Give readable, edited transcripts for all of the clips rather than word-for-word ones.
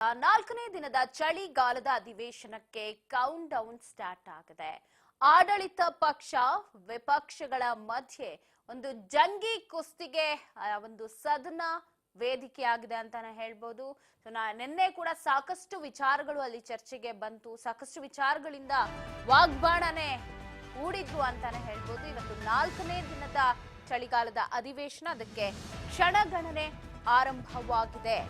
ನಾಲ್ಕನೇ ದಿನದ ಚಳಿಗಾಲದ ಅಧಿವೇಶನಕ್ಕೆ ಕೌಂಟ್ ಡೌನ್ ಸ್ಟಾರ್ಟ್ ಆಗಿದೆ. ಆಡಳಿತ ಪಕ್ಷ ವಿಪಕ್ಷಗಳ ಮಧ್ಯೆ ಒಂದು ಜಂಗಿ ಕುಸ್ತಿಗೆ ಒಂದು ಸದನ ವೇದಿಕೆಯಾಗಿದೆ ಅಂತಾನೆ ಹೇಳ್ಬೋದು. ನಿನ್ನೆ ಕೂಡ ಸಾಕಷ್ಟು ವಿಚಾರಗಳು ಅಲ್ಲಿ ಚರ್ಚೆಗೆ ಬಂತು, ಸಾಕಷ್ಟು ವಿಚಾರಗಳಿಂದ ವಾಗ್ಬಾಣನೆ ಹೂಡಿದ್ರು ಅಂತಾನೆ ಹೇಳ್ಬೋದು. ಇವತ್ತು ನಾಲ್ಕನೇ ದಿನದ ಚಳಿಗಾಲದ ಅಧಿವೇಶನ, ಅದಕ್ಕೆ ಕ್ಷಣಗಣನೆ ಆರಂಭವಾಗಿದೆ.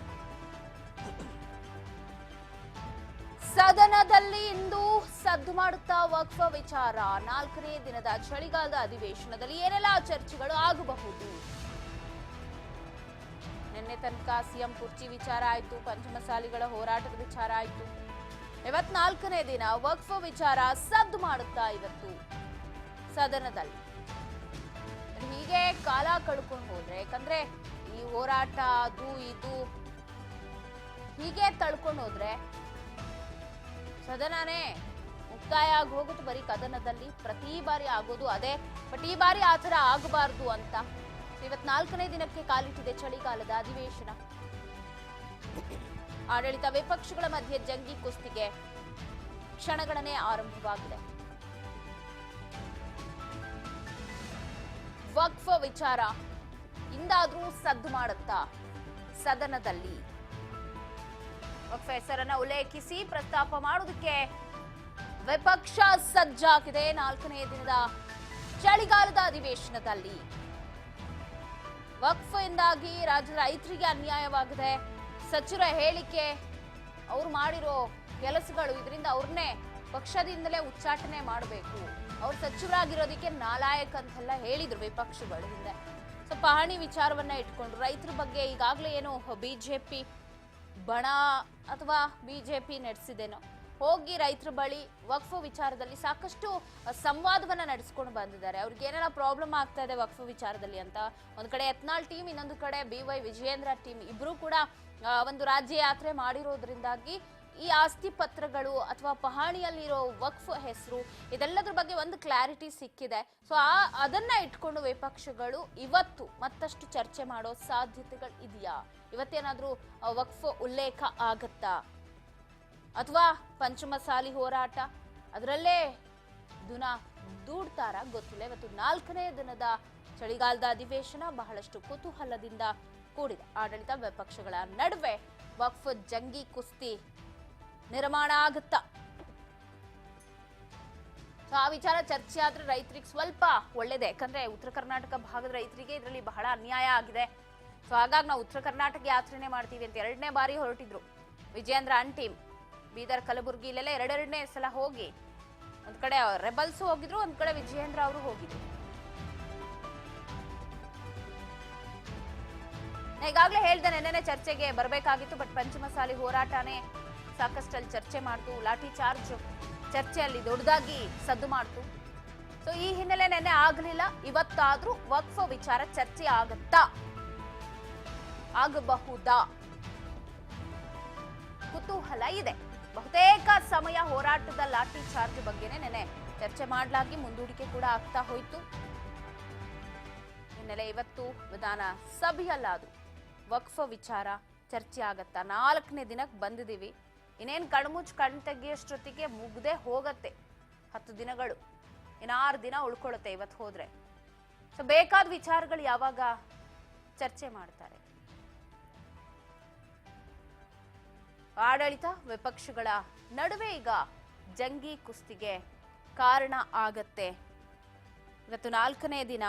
ಸದನದಲ್ಲಿ ಇಂದು ಸದ್ದು ಮಾಡುತ್ತಾ ವಕ್ಫ್ ವಿಚಾರ. ನಾಲ್ಕನೇ ದಿನದ ಚಳಿಗಾಲದ ಅಧಿವೇಶನದಲ್ಲಿ ಏನೆಲ್ಲ ಚರ್ಚೆಗಳು ಆಗಬಹುದು? ನಿನ್ನೆ ತನಕ ಸಿಎಂ ಕುರ್ಚಿ ವಿಚಾರ ಆಯ್ತು, ಪಂಚಮಸಾಲಿಗಳ ಹೋರಾಟದ ವಿಚಾರ ಆಯ್ತು. 54ನೇ ದಿನ ವಕ್ಫ್ ವಿಚಾರ ಸದ್ದು ಮಾಡುತ್ತಾ ಇವತ್ತು ಸದನದಲ್ಲಿ. ಹೀಗೆ ಕಾಲ ಕಳ್ಕೊಂಡು ಹೋದ್ರೆ, ಯಾಕಂದ್ರೆ ಈ ಹೋರಾಟ ಅದು ಇದು ಹೀಗೆ ತಳ್ಕೊಂಡು ಹೋದ್ರೆ ಸದನನೇ ಮುಕ್ತಾಯ ಆಗಿ ಹೋಗುತ್ತೆ. ಬರೀ ಕದನದಲ್ಲಿ ಪ್ರತಿ ಬಾರಿ ಆಗೋದು ಅದೇ, ಬಟ್ ಈ ಬಾರಿ ಆ ಥರ ಆಗಬಾರ್ದು ಅಂತ 54ನೇ ದಿನಕ್ಕೆ ಕಾಲಿಟ್ಟಿದೆ ಚಳಿಗಾಲದ ಅಧಿವೇಶನ. ಆಡಳಿತ ವಿಪಕ್ಷಗಳ ಮಧ್ಯೆ ಜಂಗಿ ಕುಸ್ತಿಗೆ ಕ್ಷಣಗಣನೆ ಆರಂಭವಾಗಿದೆ. ವಕ್ಫ್ ವಿಚಾರ ಇಂದಾದ್ರೂ ಸದ್ದು ಮಾಡುತ್ತಾ ಸದನದಲ್ಲಿ ವಕ್ಫ್ ಹೆಸರನ್ನ ಉಲ್ಲೇಖಿಸಿ ಪ್ರಸ್ತಾಪ ಮಾಡುವುದಕ್ಕೆ ವಿಪಕ್ಷ ಸಜ್ಜಾಗಿದೆ. ನಾಲ್ಕನೇ ದಿನದ ಚಳಿಗಾಲದ ಅಧಿವೇಶನದಲ್ಲಿ ವಕ್ಫ್ ಇಂದಾಗಿ ರಾಜ್ಯದ ರೈತರಿಗೆ ಅನ್ಯಾಯವಾಗಿದೆ. ಸಚಿವರ ಹೇಳಿಕೆ, ಅವ್ರು ಮಾಡಿರೋ ಕೆಲಸಗಳು, ಇದರಿಂದ ಅವ್ರನ್ನೇ ಪಕ್ಷದಿಂದಲೇ ಉಚ್ಚಾಟನೆ ಮಾಡಬೇಕು. ಅವ್ರು ಸಚಿವರಾಗಿರೋದಕ್ಕೆ ನಾಲಾಯಕ್ ಅಂತೆಲ್ಲ ಹೇಳಿದ್ರು ವಿಪಕ್ಷಗಳು ಹಿಂದೆ. ಸೊ ಪಹಣಿ ವಿಚಾರವನ್ನ ಇಟ್ಕೊಂಡು ರೈತರ ಬಗ್ಗೆ ಈಗಾಗಲೇ ಏನು ಬಿಜೆಪಿ ಬಣ ಅಥವಾ ಬಿಜೆಪಿ ನಡೆಸಿದೇನೋ, ಹೋಗಿ ರೈತರ ಬಳಿ ವಕ್ಫ್ ವಿಚಾರದಲ್ಲಿ ಸಾಕಷ್ಟು ಸಂವಾದವನ್ನ ನಡೆಸ್ಕೊಂಡು ಬಂದಿದ್ದಾರೆ. ಅವ್ರಿಗೆ ಏನೆಲ್ಲ ಪ್ರಾಬ್ಲಮ್ ಆಗ್ತಾ ಇದೆ ವಕ್ಫ್ ವಿಚಾರದಲ್ಲಿ ಅಂತ. ಒಂದ್ ಕಡೆ ಯತ್ನಾಳ್ ಟೀಮ್, ಇನ್ನೊಂದು ಕಡೆ BY ವಿಜಯೇಂದ್ರ ಟೀಮ್, ಇಬ್ರು ಕೂಡ ಒಂದು ರಾಜ್ಯ ಯಾತ್ರೆ ಮಾಡಿರೋದ್ರಿಂದಾಗಿ ಈ ಆಸ್ತಿ ಪತ್ರಗಳು ಅಥವಾ ಪಹಣಿಯಲ್ಲಿರೋ ವಕ್ಫ್ ಹೆಸರು ಇದೆಲ್ಲದ್ರ ಬಗ್ಗೆ ಒಂದು ಕ್ಲಾರಿಟಿ ಸಿಕ್ಕಿದೆ. ಸೊ ಅದನ್ನ ಇಟ್ಕೊಂಡು ವಿಪಕ್ಷಗಳು ಇವತ್ತು ಮತ್ತಷ್ಟು ಚರ್ಚೆ ಮಾಡೋ ಸಾಧ್ಯತೆಗಳು ಇದೆಯಾ? ಇವತ್ತೇನಾದ್ರೂ ವಕ್ಫ್ ಉಲ್ಲೇಖ ಆಗತ್ತಾ? ಅಥವಾ ಪಂಚಮಸಾಲಿ ಹೋರಾಟ ಅದರಲ್ಲೇ ದೂಡ್ತಾರ ಗೊತ್ತಿಲ್ಲ. ಇವತ್ತು ನಾಲ್ಕನೇ ದಿನದ ಚಳಿಗಾಲದ ಅಧಿವೇಶನ ಬಹಳಷ್ಟು ಕುತೂಹಲದಿಂದ ಕೂಡಿದೆ. ಆಡಳಿತ ವಿಪಕ್ಷಗಳ ನಡುವೆ ವಕ್ಫ್ ಜಂಗಿ ಕುಸ್ತಿ ನಿರ್ಮಾಣ ಆಗುತ್ತಾ? ಆ ವಿಚಾರ ಚರ್ಚೆ ಆದ್ರೆ ರೈತರಿಗೆ ಸ್ವಲ್ಪ ಒಳ್ಳೇದೆ, ಯಾಕಂದ್ರೆ ಉತ್ತರ ಕರ್ನಾಟಕ ಭಾಗದ ರೈತರಿಗೆ ಇದರಲ್ಲಿ ಬಹಳ ಅನ್ಯಾಯ ಆಗಿದೆ. ಸೊ ಹಾಗಾಗಿ ನಾವು ಉತ್ತರ ಕರ್ನಾಟಕ ಯಾತ್ರೆನೆ ಮಾಡ್ತೀವಿ ಅಂತ 2ನೇ ಬಾರಿ ಹೊರಟಿದ್ರು ವಿಜಯೇಂದ್ರ ಟೀಮ್. ಬೀದರ್, ಕಲಬುರಗಿ ಇಲ್ಲೆಲ್ಲ ಎರಡೆರಡನೇ ಸಲ ಹೋಗಿ, ಒಂದ್ ಕಡೆ ರೆಬಲ್ಸ್ ಹೋಗಿದ್ರು, ಒಂದ್ ಕಡೆ ವಿಜಯೇಂದ್ರ ಅವರು ಹೋಗಿದ್ರು. ಈಗಾಗಲೇ ಹೇಳ್ದೆ ನೆನ್ನೆ ಚರ್ಚೆಗೆ ಬರಬೇಕಾಗಿತ್ತು, ಬಟ್ ಪಂಚಮಸಾಲಿ ಹೋರಾಟನೇ ಸಾಕಷ್ಟಲ್ಲಿ ಚರ್ಚೆ ಮಾಡ್ತು. ಲಾಠಿ ಚಾರ್ಜ್ ಚರ್ಚೆಯಲ್ಲಿ ದೊಡ್ಡದಾಗಿ ಸದ್ದು ಮಾಡ್ತು. ಸೊ ಈ ಹಿನ್ನೆಲೆ ನೆನ್ನೆ ಆಗಲಿಲ್ಲ. ಇವತ್ತಾದ್ರೂ ವಕ್ಫ್ ವಿಚಾರ ಚರ್ಚೆ ಆಗತ್ತಾ, ಆಗಬಹುದಾ? ಕುತೂಹಲ ಇದೆ. ಬಹುತೇಕ ಸಮಯ ಹೋರಾಟದ ಲಾಠಿ ಚಾರ್ಜ್ ಬಗ್ಗೆನೇ ನೆನ್ನೆ ಚರ್ಚೆ ಮಾಡಲಾಗಿ ಮುಂದೂಡಿಕೆ ಕೂಡ ಆಗ್ತಾ ಹೋಯ್ತು. ಹಿನ್ನೆಲೆ ಇವತ್ತು ವಿಧಾನ ಸಭೆಯಲ್ಲಾದ್ರೂ ವಕ್ಫ್ ವಿಚಾರ ಚರ್ಚೆ ಆಗತ್ತಾ? 4ನೇ ದಿನಕ್ಕೆ ಬಂದಿದ್ದೀವಿ. ಇನ್ನೇನು ಕಣ್ಮುಚ್ಚು ಕಣ್ ತೆಗಿಯೋಷ್ಟೊತ್ತಿಗೆ ಮುಗ್ದೇ ಹೋಗತ್ತೆ 10 ದಿನಗಳು. ಇನ್ನು 6 ದಿನ ಉಳ್ಕೊಳ್ಳುತ್ತೆ ಇವತ್ತು ಹೋದ್ರೆ. ಸೊ ಬೇಕಾದ ವಿಚಾರಗಳು ಯಾವಾಗ ಚರ್ಚೆ ಮಾಡ್ತಾರೆ? ಆಡಳಿತ ವಿಪಕ್ಷಗಳ ನಡುವೆ ಈಗ ಜಂಗಿ ಕುಸ್ತಿಗೆ ಕಾರಣ ಆಗತ್ತೆ. ಇವತ್ತು 4ನೇ ದಿನ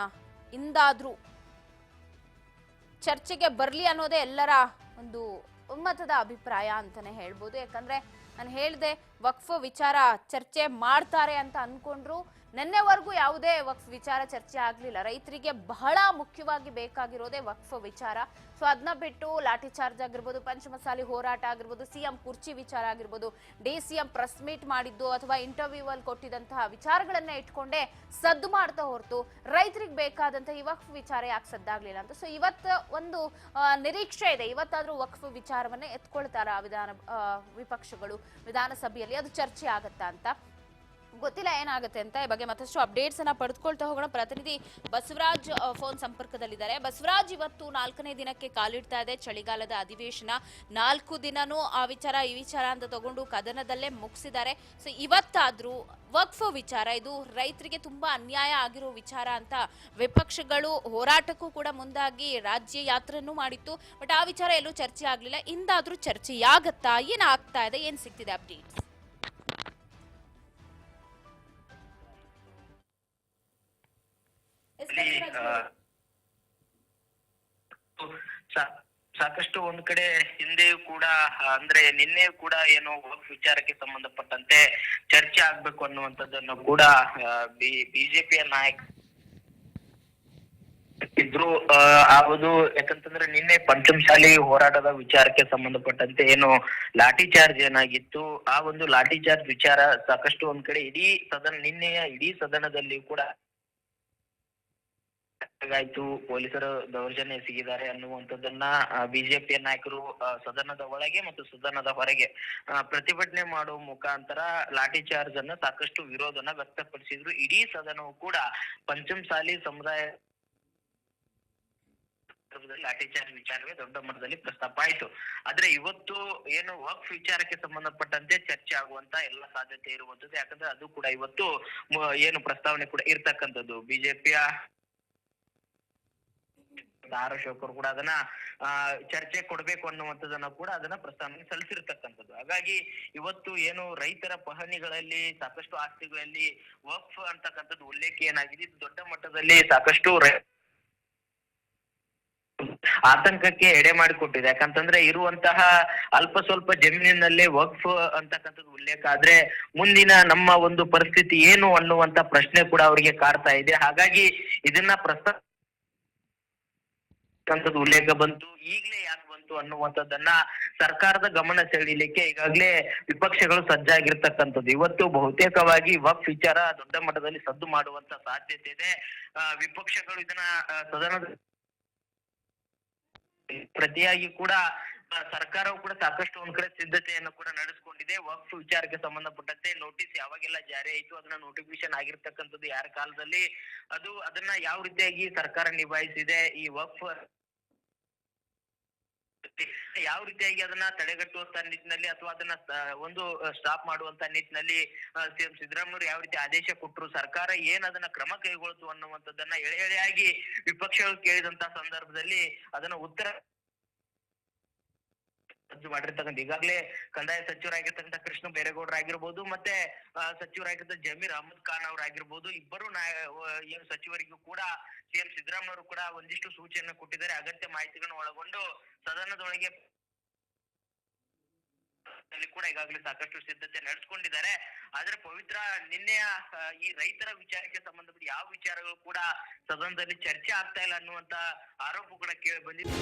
ಇಂದಾದ್ರೂ ಚರ್ಚೆಗೆ ಬರ್ಲಿ ಅನ್ನೋದೇ ಎಲ್ಲರ ಒಂದು ಒಮ್ಮತದ ಅಭಿಪ್ರಾಯ ಅಂತಾನೆ ಹೇಳ್ಬೋದು. ಯಾಕಂದ್ರೆ ನಾನು ಹೇಳ್ದೆ ವಕ್ಫ್ ವಿಚಾರ ಚರ್ಚೆ ಮಾಡ್ತಾರೆ ಅಂತ ಅನ್ಕೊಂಡ್ರು, ನಿನ್ನೆವರೆಗೂ ಯಾವುದೇ ವಕ್ಫ್ ವಿಚಾರ ಚರ್ಚೆ ಆಗ್ಲಿಲ್ಲ. ರೈತರಿಗೆ ಬಹಳ ಮುಖ್ಯವಾಗಿ ಬೇಕಾಗಿರೋದೇ ವಕ್ಫ್ ವಿಚಾರ. ಸೊ ಅದನ್ನ ಬಿಟ್ಟು ಲಾಠಿ ಚಾರ್ಜ್ ಆಗಿರ್ಬೋದು, ಪಂಚಮಸಾಲಿ ಹೋರಾಟ ಆಗಿರ್ಬೋದು, ಸಿಎಂ ಕುರ್ಚಿ ವಿಚಾರ ಆಗಿರ್ಬೋದು, DCM ಪ್ರೆಸ್ ಮೀಟ್ ಮಾಡಿದ್ದು ಅಥವಾ ಇಂಟರ್ವ್ಯೂ ಅಲ್ಲಿ ಕೊಟ್ಟಿದ್ದಂತಹ ವಿಚಾರಗಳನ್ನ ಇಟ್ಕೊಂಡೇ ಸದ್ದು ಮಾಡ್ತಾ ಹೊರತು ರೈತರಿಗೆ ಬೇಕಾದಂತಹ ಈ ವಕ್ಫ್ ವಿಚಾರ ಯಾಕೆ ಸದ್ದಾಗ್ಲಿಲ್ಲ ಅಂತ. ಸೊ ಇವತ್ತು ಒಂದು ನಿರೀಕ್ಷೆ ಇದೆ, ಇವತ್ತಾದ್ರೂ ವಕ್ಫ್ ವಿಚಾರವನ್ನೇ ಎತ್ಕೊಳ್ತಾರ ವಿಪಕ್ಷಗಳು ವಿಧಾನಸಭೆಯಲ್ಲಿ, ಅದು ಚರ್ಚೆ ಆಗತ್ತಾ ಅಂತ. ಗೊತ್ತಿಲ್ಲ ಏನಾಗುತ್ತೆ ಅಂತ. ಈ ಬಗ್ಗೆ ಮತ್ತಷ್ಟು ಅಪ್ಡೇಟ್ಸ್ ಅನ್ನ ಪಡೆದುಕೊಳ್ತಾ ಹೋಗೋಣ. ಪ್ರತಿನಿಧಿ ಬಸವರಾಜ್ ಫೋನ್ ಸಂಪರ್ಕದಲ್ಲಿದ್ದಾರೆ. ಬಸವರಾಜ್, ಇವತ್ತು 4ನೇ ದಿನಕ್ಕೆ ಕಾಲಿಡ್ತಾ ಇದೆ ಚಳಿಗಾಲದ ಅಧಿವೇಶನ. 4 ದಿನನೂ ಆ ವಿಚಾರ ಈ ವಿಚಾರ ಅಂತ ತಗೊಂಡು ಕದನದಲ್ಲೇ ಮುಗಿಸಿದ್ದಾರೆ. ಸೊ ಇವತ್ತಾದ್ರೂ ವಕ್ಫ್ ವಿಚಾರ, ಇದು ರೈತರಿಗೆ ತುಂಬಾ ಅನ್ಯಾಯ ಆಗಿರೋ ವಿಚಾರ ಅಂತ ವಿಪಕ್ಷಗಳು ಹೋರಾಟಕ್ಕೂ ಕೂಡ ಮುಂದಾಗಿ ರಾಜ್ಯ ಯಾತ್ರೆನೂ ಮಾಡಿತ್ತು. ಬಟ್ ಆ ವಿಚಾರ ಎಲ್ಲೂ ಚರ್ಚೆ ಆಗ್ಲಿಲ್ಲ. ಇಂದಾದ್ರೂ ಚರ್ಚೆಯಾಗತ್ತಾ? ಏನಾಗ್ತಾ ಇದೆ, ಏನ್ ಸಿಗ್ತಿದೆ ಅಪ್ಡೇಟ್ಸ್? ಸಾಕಷ್ಟು ಒಂದ್ ಕಡೆ ಹಿಂದೆಯೂ ಕೂಡ ಅಂದ್ರೆ ನಿನ್ನೆ ಕೂಡ ಏನೋ ವಿಚಾರಕ್ಕೆ ಸಂಬಂಧಪಟ್ಟಂತೆ ಚರ್ಚೆ ಆಗ್ಬೇಕು ಅನ್ನುವಂಥದ್ದನ್ನು ಕೂಡ ಬಿಜೆಪಿಯ ನಾಯಕ ಇದ್ರು. ಅದು ಯಾಕಂತಂದ್ರೆ ನಿನ್ನೆ ಪಂಚಮಸಾಲಿ ಹೋರಾಟದ ವಿಚಾರಕ್ಕೆ ಸಂಬಂಧಪಟ್ಟಂತೆ ಏನು ಲಾಠಿ ಚಾರ್ಜ್ ಏನಾಗಿತ್ತು, ಆ ಒಂದು ಲಾಠಿ ಚಾರ್ಜ್ ವಿಚಾರ ಸಾಕಷ್ಟು ಒಂದ್ ಕಡೆ ನಿನ್ನೆಯ ಇಡೀ ಸದನದಲ್ಲಿ ಕೂಡ ಆಯ್ತು, ಪೊಲೀಸರು ದೌರ್ಜನ್ಯ ಎಸಗಿದ್ದಾರೆ ಅನ್ನುವಂಥದ್ದನ್ನ ಬಿಜೆಪಿಯ ನಾಯಕರು ಸದನದ ಒಳಗೆ ಮತ್ತು ಸದನದ ಹೊರಗೆ ಪ್ರತಿಭಟನೆ ಮಾಡುವ ಮುಖಾಂತರ ಲಾಠಿ ಚಾರ್ಜ್ ಅನ್ನ ಸಾಕಷ್ಟು ವಿರೋಧನ ವ್ಯಕ್ತಪಡಿಸಿದ್ರು. ಇಡೀ ಸದನವು ಕೂಡ ಪಂಚಮಸಾಲಿ ಸಮುದಾಯ ಲಾಠಿ ಚಾರ್ಜ್ ವಿಚಾರವೇ ದೊಡ್ಡ ಮಟ್ಟದಲ್ಲಿ ಪ್ರಸ್ತಾಪ ಆಯ್ತು. ಆದ್ರೆ ಇವತ್ತು ಏನು ವಕ್ಫ್ ವಿಚಾರಕ್ಕೆ ಸಂಬಂಧಪಟ್ಟಂತೆ ಚರ್ಚೆ ಆಗುವಂತ ಎಲ್ಲ ಸಾಧ್ಯತೆ ಇರುವಂತದ್ದು. ಯಾಕಂದ್ರೆ ಅದು ಕೂಡ ಇವತ್ತು ಏನು ಪ್ರಸ್ತಾವನೆ ಕೂಡ ಇರ್ತಕ್ಕಂಥದ್ದು. ಬಿಜೆಪಿಯ ಆರ್ ಅಶೋಕರು ಕೂಡ ಅದನ್ನ ಚರ್ಚೆ ಕೊಡ್ಬೇಕು ಅನ್ನುವಂಥದ್ದನ್ನ ಕೂಡ ಅದನ್ನ ಪ್ರಸ್ತಾವನೆ ಸಲ್ಲಿಸಿರ್ತಕ್ಕಂಥದ್ದು. ಹಾಗಾಗಿ ಇವತ್ತು ಏನು ರೈತರ ಪಹಣಿಗಳಲ್ಲಿ ಸಾಕಷ್ಟು ಆಸ್ತಿಗಳಲ್ಲಿ ವಕ್ಫ್ ಅಂತಕ್ಕಂಥದ್ದು ಉಲ್ಲೇಖ ಏನಾಗಿದೆ, ಇದು ದೊಡ್ಡ ಮಟ್ಟದಲ್ಲಿ ಸಾಕಷ್ಟು ಆತಂಕಕ್ಕೆ ಎಡೆ ಮಾಡಿಕೊಟ್ಟಿದೆ. ಯಾಕಂತಂದ್ರೆ ಇರುವಂತಹ ಅಲ್ಪ ಸ್ವಲ್ಪ ಜಮೀನಿನಲ್ಲೇ ವಕ್ಫ್ ಅಂತಕ್ಕಂಥದ್ದು ಉಲ್ಲೇಖ ಆದ್ರೆ ಮುಂದಿನ ನಮ್ಮ ಒಂದು ಪರಿಸ್ಥಿತಿ ಏನು ಅನ್ನುವಂತ ಪ್ರಶ್ನೆ ಕೂಡ ಅವರಿಗೆ ಕಾಡ್ತಾ ಇದೆ. ಹಾಗಾಗಿ ಇದನ್ನ ಉಲ್ಲೇಖ ಬಂತು, ಈಗಲೇ ಯಾಕೆ ಬಂತು ಅನ್ನುವಂಥದ್ದನ್ನ ಸರ್ಕಾರದ ಗಮನ ಸೆಳೀಲಿಕ್ಕೆ ಈಗಾಗಲೇ ವಿಪಕ್ಷಗಳು ಸಜ್ಜಾಗಿರ್ತಕ್ಕಂಥದ್ದು. ಇವತ್ತು ಬಹುತೇಕವಾಗಿ ವಕ್ಫ್ ವಿಚಾರ ದೊಡ್ಡ ಮಟ್ಟದಲ್ಲಿ ಸದ್ದು ಮಾಡುವಂತ ಸಾಧ್ಯತೆ ಇದೆ. ವಿಪಕ್ಷಗಳು ಇದನ್ನ ಸದನದ ಪ್ರತಿಯಾಗಿ ಕೂಡ ಸರ್ಕಾರವು ಕೂಡ ಸಾಕಷ್ಟು ಒಂದ್ ಕಡೆ ಸಿದ್ಧತೆಯನ್ನು ಕೂಡ ನಡೆಸ್ಕೊಂಡಿದೆ. ವಕ್ಫ್ ವಿಚಾರಕ್ಕೆ ಸಂಬಂಧಪಟ್ಟಂತೆ ನೋಟಿಸ್ ಯಾವಾಗೆಲ್ಲ ಜಾರಿ ಆಯ್ತು, ಅದನ್ನ ನೋಟಿಫಿಕೇಶನ್ ಆಗಿರ್ತಕ್ಕಂಥದ್ದು ಯಾರ ಕಾಲದಲ್ಲಿ, ಅದನ್ನ ಯಾವ ರೀತಿಯಾಗಿ ಸರ್ಕಾರ ನಿಭಾಯಿಸಿದೆ, ಈ ವಕ್ಫ್ ಯಾವ ರೀತಿಯಾಗಿ ಅದನ್ನ ತಡೆಗಟ್ಟುವಂತ ನಿಟ್ಟಿನಲ್ಲಿ ಅಥವಾ ಅದನ್ನ ಒಂದು ಸ್ಟಾಪ್ ಮಾಡುವಂತ ನಿಟ್ಟಿನಲ್ಲಿ ಸಿಎಂ ಸಿದ್ದರಾಮಯ್ಯ ಯಾವ ರೀತಿ ಆದೇಶ ಕೊಟ್ಟರು, ಸರ್ಕಾರ ಏನ್ ಅದನ್ನ ಕ್ರಮ ಕೈಗೊಳ್ತು ಅನ್ನುವಂಥದ್ದನ್ನ ಎಳೆ ಎಳೆಯಾಗಿ ವಿಪಕ್ಷಗಳು ಕೇಳಿದಂತ ಸಂದರ್ಭದಲ್ಲಿ ಅದನ್ನ ಉತ್ತರ ಮಾಡಿರ್ತಕ್ಕಂಥ ಈಗಾಗಲೇ ಕಂದಾಯ ಸಚಿವರಾಗಿರ್ತಕ್ಕಂಥ ಕೃಷ್ಣ ಬೈರೇಗೌಡರು ಆಗಿರ್ಬೋದು, ಮತ್ತೆ ಸಚಿವರಾಗಿದ್ದ ಜಮೀರ್ ಅಹಮದ್ ಖಾನ್ ಅವರಾಗಿರ್ಬೋದು, ಇಬ್ಬರು ಏನು ಸಚಿವರಿಗೂ ಕೂಡ ಸಿಎಂ ಸಿದ್ದರಾಮಯ್ಯ ಕೂಡ ಒಂದಿಷ್ಟು ಸೂಚನೆ ಕೊಟ್ಟಿದ್ದಾರೆ. ಅಗತ್ಯ ಮಾಹಿತಿಗಳನ್ನು ಒಳಗೊಂಡು ಸದನದೊಳಗೆ ಕೂಡ ಈಗಾಗಲೇ ಸಾಕಷ್ಟು ಸಿದ್ಧತೆ ನಡೆಸ್ಕೊಂಡಿದ್ದಾರೆ. ಆದ್ರೆ ಪವಿತ್ರ ನಿನ್ನೆಯ ಈ ರೈತರ ವಿಚಾರಕ್ಕೆ ಸಂಬಂಧಪಟ್ಟ ಯಾವ ವಿಚಾರಗಳು ಕೂಡ ಸದನದಲ್ಲಿ ಚರ್ಚೆ ಆಗ್ತಾ ಇಲ್ಲ ಅನ್ನುವಂತ ಆರೋಪ ಕೂಡ ಕೇಳಿ ಬಂದಿದೆ.